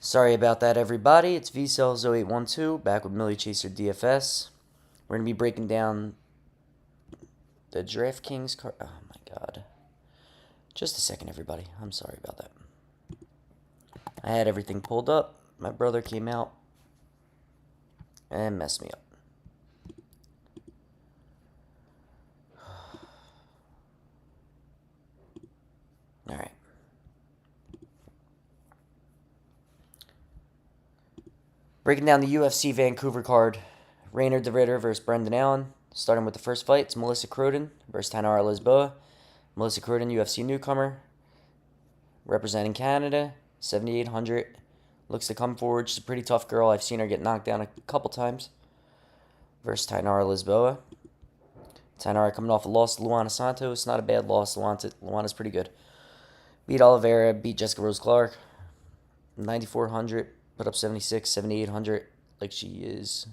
Sorry about that, everybody. It's VCells0812 back with Millie Chaser DFS. We're going to be breaking down the Draftkings card. Oh my god. Just a second, everybody. I'm sorry about that. I had everything pulled up. My brother came out and messed me up. Alright. Breaking down the UFC Vancouver card. Rainer de Ritter versus Brendan Allen. Starting with the first fight, it's Melissa Croden versus Tainara Lisboa. Melissa Croden, UFC newcomer, representing Canada, 7,800. Looks to come forward. She's a pretty tough girl. I've seen her get knocked down a couple times. Versus Tainara Lisboa. Tainara coming off a loss to Luana Santos. Not a bad loss. Luana's pretty good. Beat Oliveira. Beat Jessica Rose Clark. 9,400. Put up 76, 7,800. Like she is.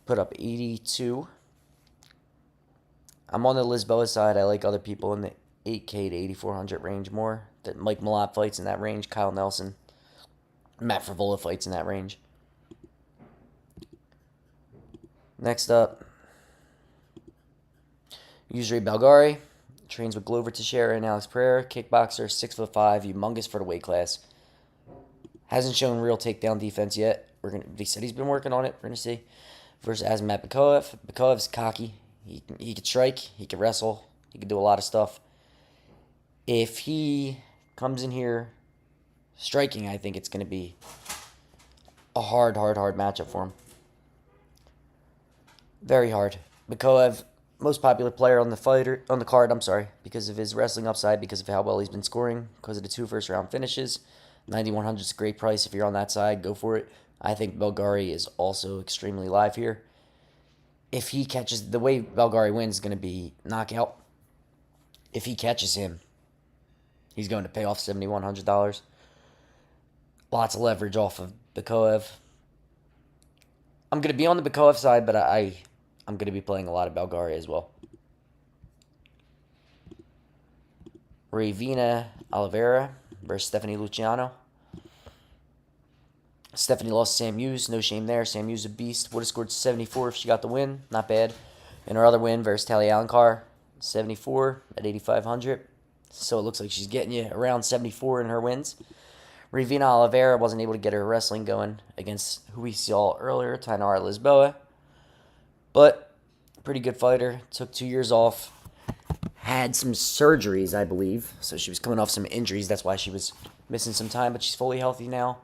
Put up 82. I'm on the Lisboa side. I like other people in the 8K to 8,400 range more. That Mike Malott fights in that range. Kyle Nelson. Matt Frevola fights in that range. Next up, Yusri Belgari. Trains with Glover Teixeira and Alex Pereira. Kickboxer, 6'5", humongous for the weight class. Hasn't shown real takedown defense yet. They said he's been working on it. We're gonna see. Versus Azamat Bikoev. Bikoev's cocky. He could strike. He could wrestle. He could do a lot of stuff. If he comes in here striking, I think it's gonna be a hard matchup for him. Very hard. Bikoev, most popular player on the card, because of his wrestling upside, because of how well he's been scoring, because of the 2 first-round finishes. 9,100 is a great price. If you're on that side, go for it. I think Belgari is also extremely live here. If he catches, the way Belgari wins is going to be knockout. If he catches him, he's going to pay off $7,100. Lots of leverage off of Bikoev. I'm going to be on the Bikoev side, but I'm going to be playing a lot of Belgari as well. Ravina Oliveira versus Stephanie Luciano. Stephanie lost to Sam Hughes. No shame there. Sam Hughes a beast. Would have scored 74 if she got the win. Not bad. And her other win versus Tally Alencar, 74 at 8,500. So it looks like she's getting you around 74 in her wins. Ravina Oliveira wasn't able to get her wrestling going against who we saw earlier, Tainara Lisboa. But pretty good fighter. Took 2 years off. Had some surgeries, I believe. So she was coming off some injuries. That's why she was missing some time. But she's fully healthy now.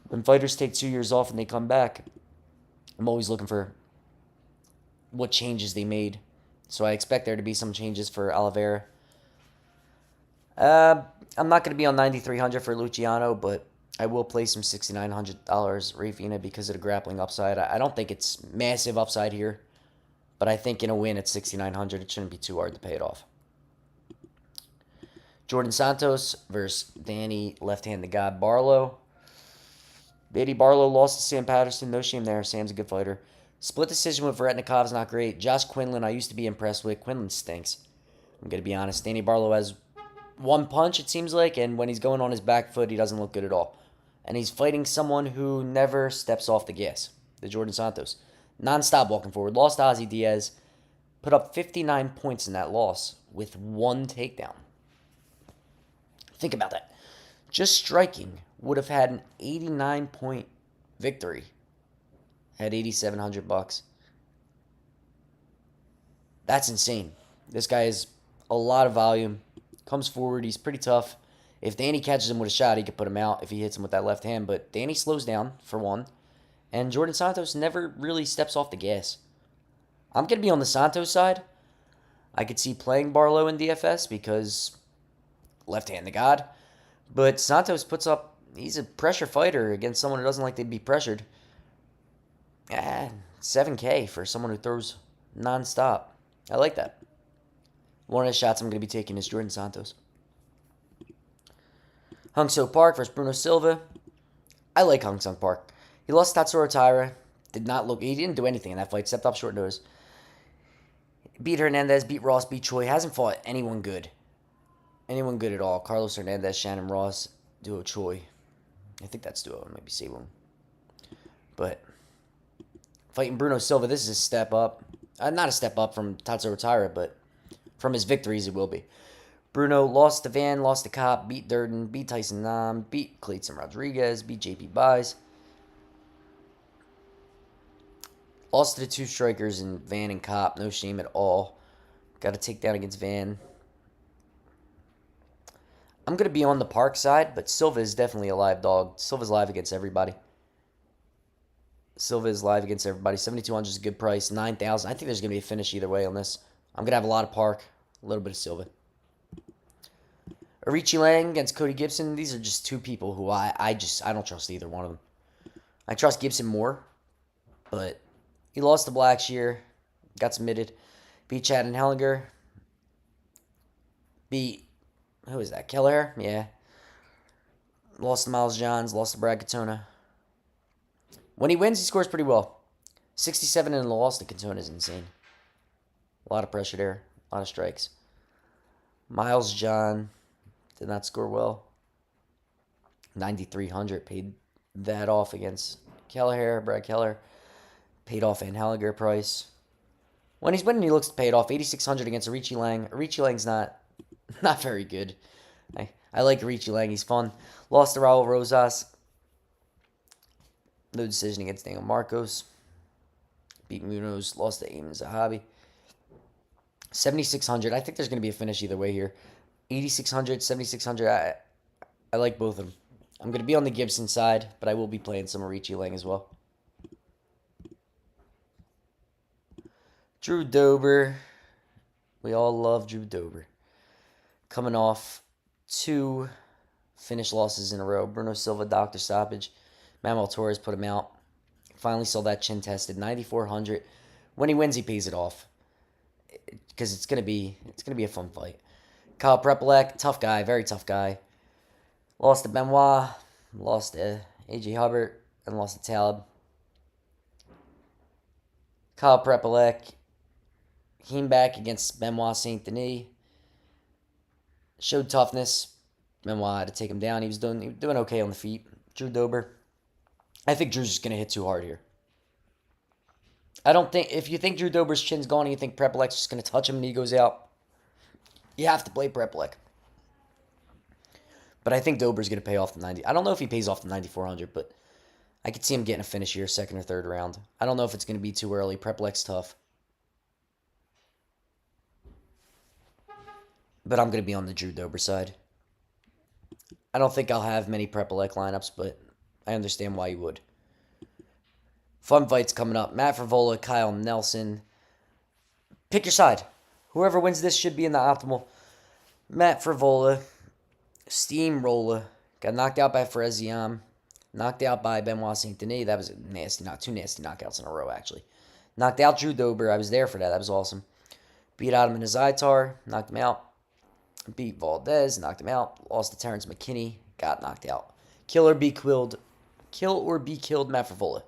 When fighters take 2 years off and they come back, I'm always looking for what changes they made. So I expect there to be some changes for Oliveira. I'm not going to be on 9,300 for Luciano, but I will play some $6,900 Ravina because of the grappling upside. I don't think it's massive upside here, but I think in a win at 6,900, it shouldn't be too hard to pay it off. Jordan Santos versus Danny left-handed god Barlow. Danny Barlow lost to Sam Patterson. No shame there. Sam's a good fighter. Split decision with Veretnikov's not great. Josh Quinlan, I used to be impressed with. Quinlan stinks. I'm going to be honest. Danny Barlow has one punch, it seems like, and when he's going on his back foot, he doesn't look good at all. And he's fighting someone who never steps off the gas, the Jordan Santos. Non-stop walking forward. Lost to Ozzy Diaz. Put up 59 points in that loss with 1 takedown. Think about that. Just striking would have had an 89-point victory at $8,700. That's insane. This guy has a lot of volume. Comes forward. He's pretty tough. If Danny catches him with a shot, he could put him out if he hits him with that left hand. But Danny slows down, for one. And Jordan Santos never really steps off the gas. I'm going to be on the Santos side. I could see playing Barlow in DFS because left-handed god. But Santos puts up, he's a pressure fighter against someone who doesn't like to be pressured. 7K for someone who throws nonstop. I like that. One of the shots I'm going to be taking is Jordan Santos. Hung Seo Park versus Bruno Silva. I like Hung Seo Park. He lost Tatsuro Taira. He didn't do anything in that fight. Stepped up short notice. Beat Hernandez, beat Ross, beat Choi. Hasn't fought anyone good. Anyone good at all. Carlos Hernandez, Shannon Ross, Duo Choi. I think that's duo. Maybe Sabum. But fighting Bruno Silva, this is a step up. Not a step up from Tatsuo Taira, but from his victories, it will be. Bruno lost to Van, lost to Cop, beat Durden, beat Tyson Nam, beat Clayton Rodriguez, beat JP Buys. Lost to the two strikers in Van and Cop. No shame at all. Got a takedown against Van. I'm going to be on the Park side, but Silva is definitely a live dog. Silva's live against everybody. Silva is live against everybody. 7,200 is a good price. 9,000. I think there's going to be a finish either way on this. I'm going to have a lot of Park, a little bit of Silva. Arichi Lang against Cody Gibson. These are just two people who I don't trust either one of them. I trust Gibson more, but he lost to Blackshear, got submitted, beat Chad and Hellinger, beat, who is that, Kelleher? Yeah. Lost to Miles Johns, lost to Brad Katona. When he wins, he scores pretty well. 67 in the loss to Katona is insane. A lot of pressure there, a lot of strikes. Miles John did not score well. 9,300, paid that off against Kelleher, Brad Keller. Paid off Van Halliger price. When he's winning, he looks to pay it off. 8,600 against Arichi Lang. Arichi Lang's not very good. I like Arichi Lang. He's fun. Lost to Raul Rosas. No decision against Daniel Marcos. Beat Munoz. Lost to Eamon Zahabi. 7,600. I think there's going to be a finish either way here. 8,600, 7,600. I like both of them. I'm going to be on the Gibson side, but I will be playing some Arichi Lang as well. Drew Dober. We all love Drew Dober. Coming off 2 finish losses in a row. Bruno Silva, Dr. Stoppage. Manuel Torres put him out. Finally saw that chin tested. 9,400. When he wins, he pays it off. Because it's gonna be a fun fight. Kyle Prepelec, tough guy, very tough guy. Lost to Benoit, lost to AJ Hubbard, and lost to Talib. Kyle Prepelec came back against Benoit Saint Denis. Showed toughness. Benoit had to take him down. He was doing okay on the feet. Drew Dober. I think Drew's just gonna hit too hard here. I don't think, if you think Drew Dober's chin's gone and you think Prepelec's just going to touch him and he goes out, you have to play Prepelec. But I think Dober's going to pay off the 90. I don't know if he pays off the 9,400, but I could see him getting a finish here, second or third round. I don't know if it's going to be too early. Prepelec's tough. But I'm going to be on the Drew Dober side. I don't think I'll have many Prepelec lineups, but I understand why you would. Fun fights coming up. Matt Frivola, Kyle Nelson. Pick your side. Whoever wins this should be in the optimal. Matt Frivola, steamroller. Got knocked out by Fereziam. Knocked out by Benoit Saint Denis. That was a nasty, not 2 nasty knockouts in a row, actually. Knocked out Drew Dober. I was there for that. That was awesome. Beat Adam Azaitar. Knocked him out. Beat Valdez. Knocked him out. Lost to Terrence McKinney. Got knocked out. Kill or be killed. Kill or be killed, Matt Frivola.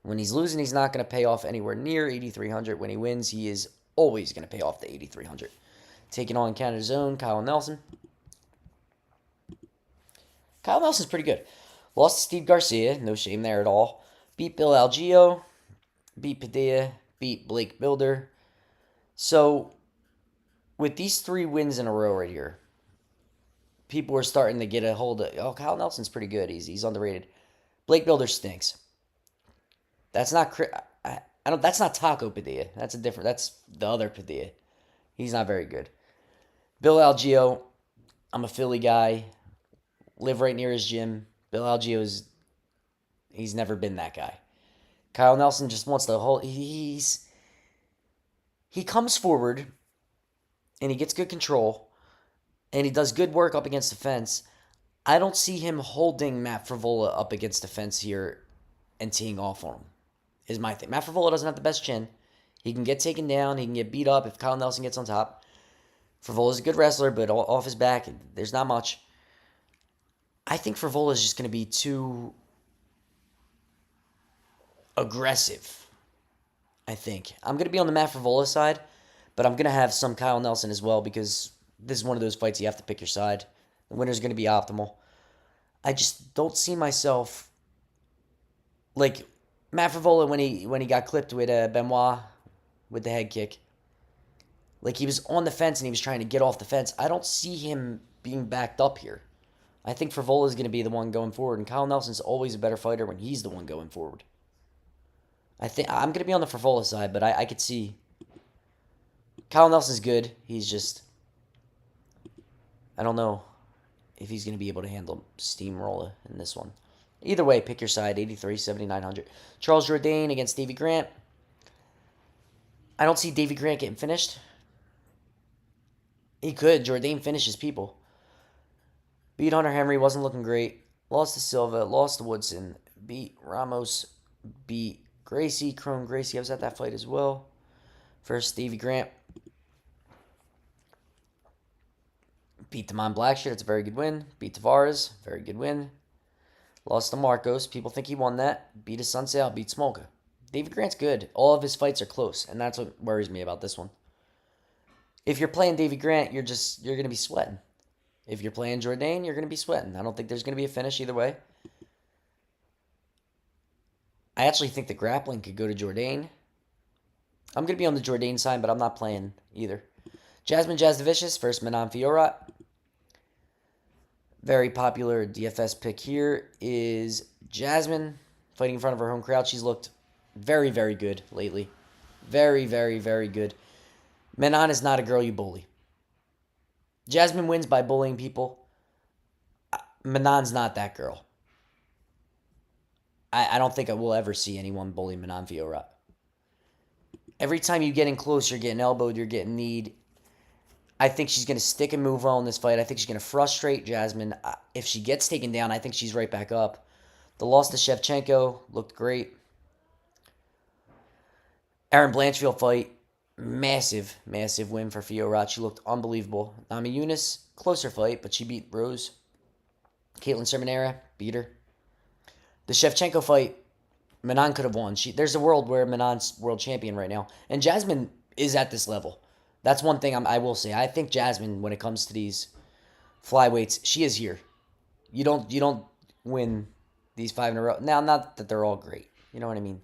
When he's losing, he's not going to pay off anywhere near 8,300. When he wins, he is always going to pay off the 8,300. Taking on Canada's own, Kyle Nelson. Kyle Nelson's pretty good. Lost to Steve Garcia. No shame there at all. Beat Bill Algeo. Beat Padilla. Beat Blake Builder. So, with these 3 wins in a row right here, people are starting to get a hold of, oh, Kyle Nelson's pretty good. He's underrated. Blake Builder stinks. That's not that's not Taco Padilla. That's the other Padilla. He's not very good. Bill Algeo, I'm a Philly guy. Live right near his gym. Bill Algeo he's never been that guy. Kyle Nelson just wants to hold. He comes forward and he gets good control and he does good work up against the fence. I don't see him holding Matt Frivola up against the fence here and teeing off on him. Is my thing. Matt Frivola doesn't have the best chin. He can get taken down. He can get beat up if Kyle Nelson gets on top. Frivola's a good wrestler, but off his back, there's not much. I think Frivola is just going to be too aggressive, I think. I'm going to be on the Matt Frivola side, but I'm going to have some Kyle Nelson as well because this is one of those fights you have to pick your side. The winner's going to be optimal. I just don't see myself like Matt Favola when he got clipped with Benoit with the head kick. Like he was on the fence and he was trying to get off the fence. I don't see him being backed up here. I think Favola is going to be the one going forward, and Kyle Nelson's always a better fighter when he's the one going forward. I think I'm going to be on the Favola side, but I could see Kyle Nelson's good. He's just I don't know if he's going to be able to handle steamroller in this one. Either way, pick your side. 83, 7,900. Charles Jourdain against Davey Grant. I don't see Davey Grant getting finished. He could. Jourdain finishes people. Beat Hunter Henry. Wasn't looking great. Lost to Silva. Lost to Woodson. Beat Ramos. Beat Gracie. Crone Gracie. I was at that fight as well. First, Davey Grant. Beat Damon Blackshear. That's a very good win. Beat Tavares. Very good win. Lost to Marcos. People think he won that. Beat his son Sal. Beat Smolka. Davey Grant's good. All of his fights are close, and that's what worries me about this one. If you're playing Davey Grant, you're going to be sweating. If you're playing Jourdain, you're going to be sweating. I don't think there's going to be a finish either way. I actually think the grappling could go to Jourdain. I'm going to be on the Jourdain side, but I'm not playing either. Jasmine Jasdavicius versus Manon Fiorot. Very popular DFS pick here is Jasmine fighting in front of her home crowd. She's looked very, very good lately. Very, very, very good. Manon is not a girl you bully. Jasmine wins by bullying people. Manon's not that girl. I don't think I will ever see anyone bully Manon Fiorot. Every time you get in close, you're getting elbowed, you're getting kneed. I think she's going to stick and move well in this fight. I think she's going to frustrate Jasmine. If she gets taken down, I think she's right back up. The loss to Shevchenko looked great. Aaron Blanchfield fight. Massive, massive win for Fiorot. She looked unbelievable. Nami Yunus, closer fight, but she beat Rose. Caitlin Sermonera, beat her. The Shevchenko fight, Manon could have won. There's a world where Manon's world champion right now. And Jasmine is at this level. That's one thing I will say. I think Jasmine, when it comes to these flyweights, she is here. You don't win these 5 in a row. Now, not that they're all great. You know what I mean?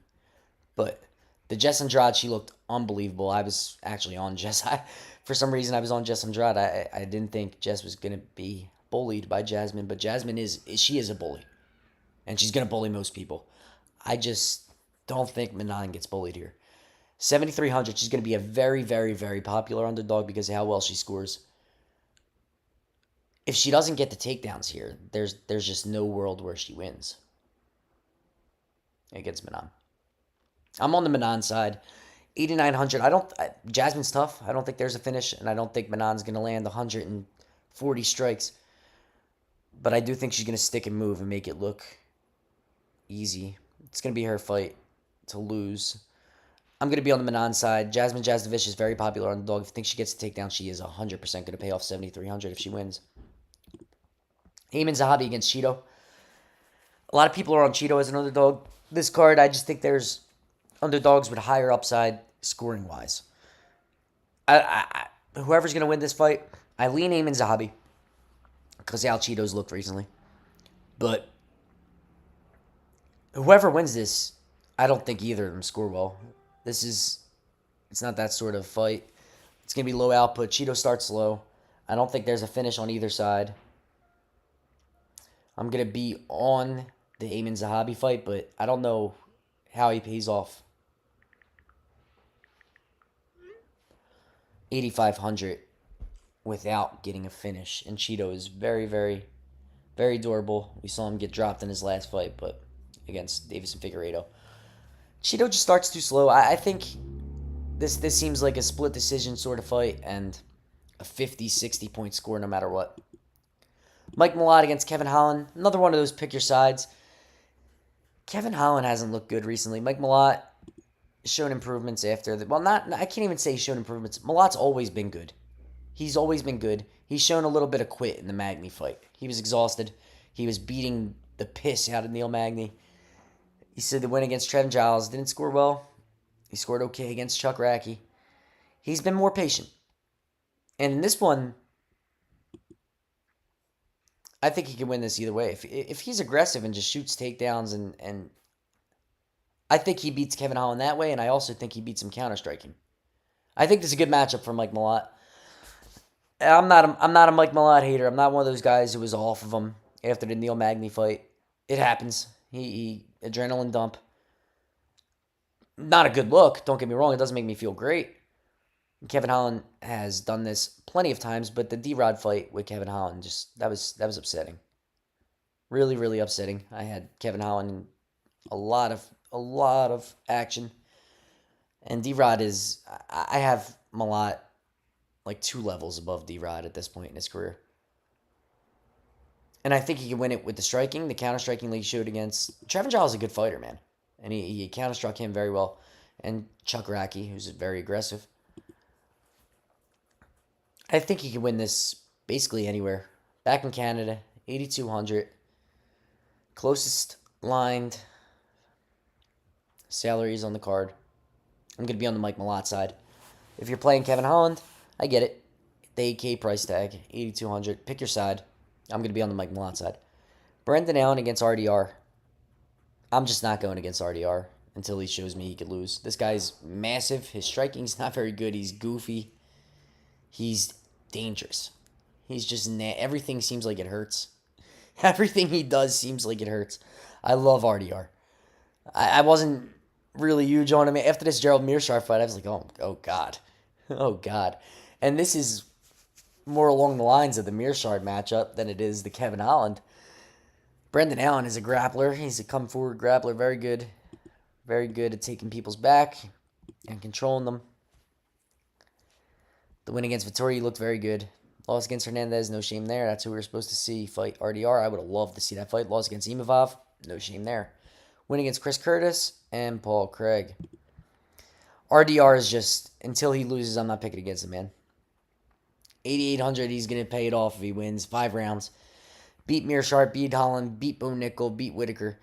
But the Jess Andrade, she looked unbelievable. I was actually on Jess. For some reason, I was on Jess Andrade. I didn't think Jess was going to be bullied by Jasmine, but Jasmine she is a bully. And she's going to bully most people. I just don't think Manon gets bullied here. 7,300, she's going to be a very, very, very popular underdog because of how well she scores. If she doesn't get the takedowns here, there's just no world where she wins against Manon. I'm on the Manon side. 8,900. Jasmine's tough. I don't think there's a finish, and I don't think Manon's going to land 140 strikes. But I do think she's going to stick and move and make it look easy. It's going to be her fight to lose. I'm going to be on the Manon side. Jasmine Jasdavicius is very popular underdog. If you think she gets a takedown, she is 100% going to pay off 7,300 if she wins. Ayman Zahabi against Cheeto. A lot of people are on Cheeto as an underdog. This card, I just think there's underdogs with higher upside scoring-wise. Whoever's going to win this fight, I lean Ayman Zahabi because how Cheeto's looked recently. But whoever wins this, I don't think either of them score well. It's not that sort of fight. It's going to be low output. Cheeto starts slow. I don't think there's a finish on either side. I'm going to be on the Ayman Zahabi fight, but I don't know how he pays off. 8,500 without getting a finish. And Cheeto is very, very, very durable. We saw him get dropped in his last fight, but against Davison Figueiredo. Cheeto just starts too slow. I think this seems like a split decision sort of fight and a 50, 60 point score no matter what. Mike Malott against Kevin Holland. Another one of those pick your sides. Kevin Holland hasn't looked good recently. Mike Malott shown improvements after the... Well, I can't even say he's shown improvements. Malott's always been good. He's always been good. He's shown a little bit of quit in the Magny fight. He was exhausted. He was beating the piss out of Neil Magny. He said the win against Trevin Giles didn't score well. He scored okay against Chuck Racky. He's been more patient. And in this one, I think he can win this either way. If he's aggressive and just shoots takedowns and I think he beats Kevin Holland that way, and I also think he beats him counter striking. I think this is a good matchup for Mike Malott. I'm not a Mike Malott hater. I'm not one of those guys who was off of him after the Neil Magny fight. It happens. He adrenaline dump. Not a good look. Don't get me wrong. It doesn't make me feel great. Kevin Holland has done this plenty of times, but the D-Rod fight with Kevin Holland just that was upsetting. Really, really upsetting. I had Kevin Holland in a lot of action, and D-Rod is I have Malott like 2 levels above D-Rod at this point in his career. And I think he can win it with the striking, the counter striking he showed against Trevin Giles is a good fighter, man. And he counter struck him very well. And Chuck Racky, who's very aggressive. I think he can win this basically anywhere. Back in Canada, 8,200. Closest lined salaries on the card. I'm going to be on the Mike Malott side. If you're playing Kevin Holland, I get it. The 8K price tag, 8,200. Pick your side. I'm going to be on the Mike Malott side. Brendan Allen against RDR. I'm just not going against RDR until he shows me he could lose. This guy's massive. His striking's not very good. He's goofy. He's dangerous. He's just everything seems like it hurts. Everything he does seems like it hurts. I love RDR. I wasn't really huge on him. After this Gerald Mearshart fight, I was like, oh God. Oh, God. And this is more along the lines of the Mearshart matchup than it is the Kevin Holland. Brendan Allen is a grappler. He's a come-forward grappler. Very good. Very good at taking people's back and controlling them. The win against Vittori looked very good. Loss against Hernandez, no shame there. That's who we were supposed to see fight RDR. I would have loved to see that fight. Loss against Imavov, no shame there. Win against Chris Curtis and Paul Craig. RDR is just, until he loses, I'm not picking against him, man. 8,800, he's going to pay it off if he wins. 5 rounds. Beat Mearshart, beat Holland, beat Bo Nickel, beat Whitaker.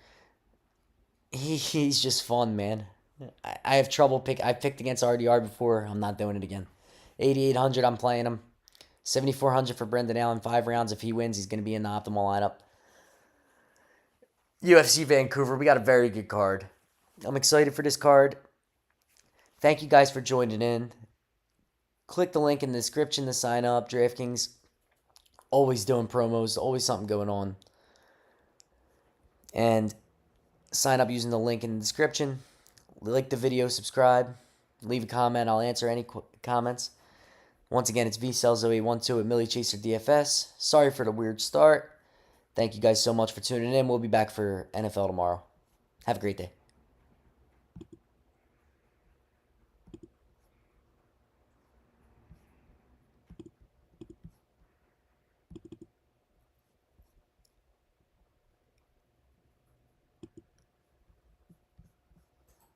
He's just fun, man. I have trouble I picked against RDR before. I'm not doing it again. 8,800, I'm playing him. 7,400 for Brendan Allen. 5 rounds. If he wins, he's going to be in the optimal lineup. UFC Vancouver, we got a very good card. I'm excited for this card. Thank you guys for joining in. Click the link in the description to sign up. Draftkings, always doing promos, always something going on. And sign up using the link in the description. Like the video, subscribe, leave a comment. I'll answer any comments. Once again, it's VCellZoe12 at Millie Chaser DFS. Sorry for the weird start. Thank you guys so much for tuning in. We'll be back for NFL tomorrow. Have a great day.